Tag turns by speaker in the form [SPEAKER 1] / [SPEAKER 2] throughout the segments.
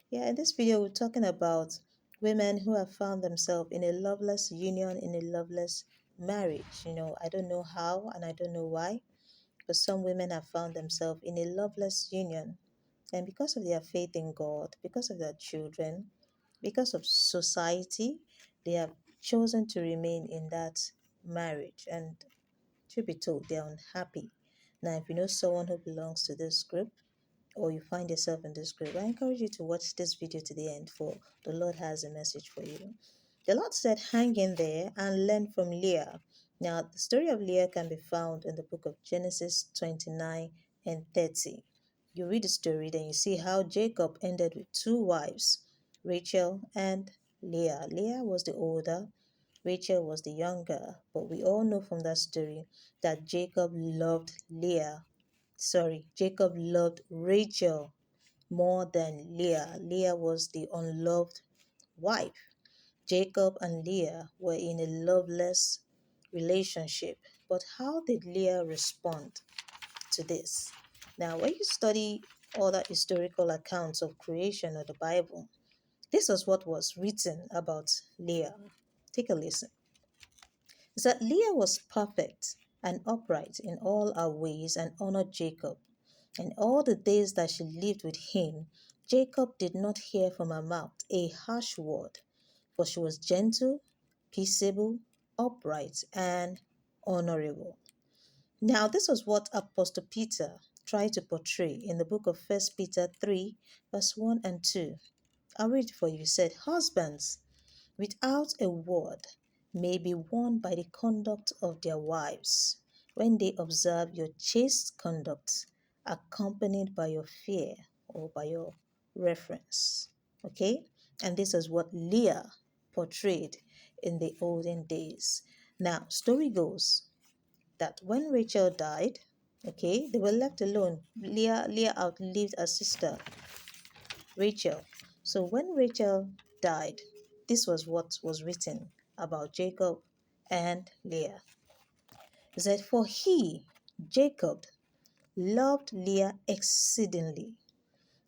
[SPEAKER 1] Yeah, in this video, we're talking about women who have found themselves in a loveless union, in a loveless marriage. I don't know how and I don't know why, but some women have found themselves in a loveless union. And because of their faith in God, because of their children, because of society, they have chosen to remain in that marriage. And to be told, they're unhappy. Now, if you know someone who belongs to this group, or you find yourself in this group, I encourage you to watch this video to the end, for the Lord has a message for you. The Lord said, hang in there and learn from Leah. Now, the story of Leah can be found in the book of Genesis 29 and 30. You read the story, then you see how Jacob ended with two wives, Rachel and Leah. Leah was the older, Rachel was the younger, but we all know from that story that Jacob loved Rachel more than Leah. Leah was the unloved wife. Jacob and Leah were in a loveless relationship. But how did Leah respond to this? Now, when you study other historical accounts of creation of the Bible, this was what was written about Leah. Take a listen. It said Leah was perfect and upright in all her ways and honored Jacob. And all the days that she lived with him, Jacob did not hear from her mouth a harsh word, for she was gentle, peaceable, upright, and honorable. Now, this was what Apostle Peter tried to portray in the book of First Peter 3, verse 1 and 2. I'll read it for you. It said, husbands, without a word, may be won by the conduct of their wives, when they observe your chaste conduct, accompanied by your fear or by your reference. Okay? And this is what Leah portrayed in the olden days. Now, story goes that when Rachel died, okay, they were left alone. Leah outlived her sister Rachel. So when Rachel died, this was what was written about Jacob and Leah. It said, for Jacob, loved Leah exceedingly,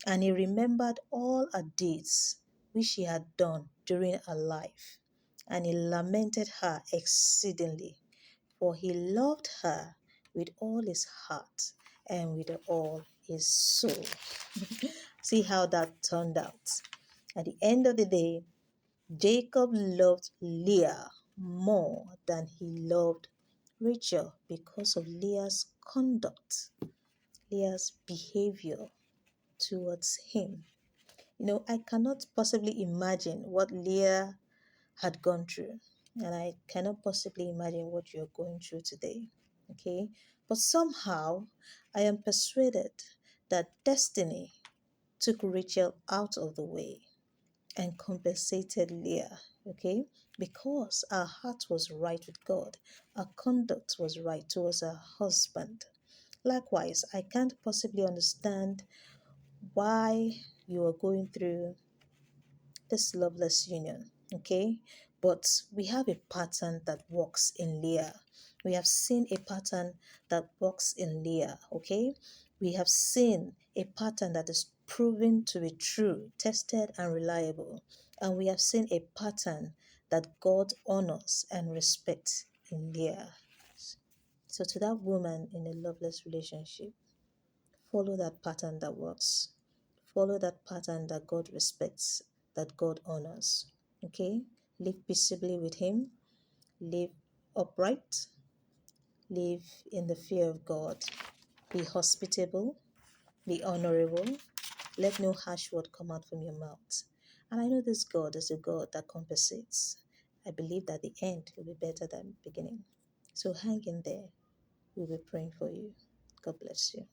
[SPEAKER 1] and he remembered all her deeds which she had done during her life, and he lamented her exceedingly, for he loved her with all his heart and with all his soul. See how that turned out. At the end of the day, Jacob loved Leah more than he loved Rachel because of Leah's conduct, Leah's behavior towards him. I cannot possibly imagine what Leah had gone through, and I cannot possibly imagine what you're going through today. Okay? But somehow, I am persuaded that destiny took Rachel out of the way and compensated Leah, okay? Because our heart was right with God, our conduct was right towards our husband. Likewise, I can't possibly understand why you are going through this loveless union, okay? But we have a pattern that works in Leah. We have seen a pattern that works in Leah, okay? We have seen a pattern that is proven to be true, tested, and reliable. And we have seen a pattern that God honors and respects in Leah. So, to that woman in a loveless relationship, follow that pattern that works. Follow that pattern that God respects, that God honors. Okay? Live peaceably with Him. Live upright. Live in the fear of God. Be hospitable. Be honorable. Let no harsh word come out from your mouth. And I know this God is a God that compensates. I believe that the end will be better than the beginning. So hang in there. We'll be praying for you. God bless you.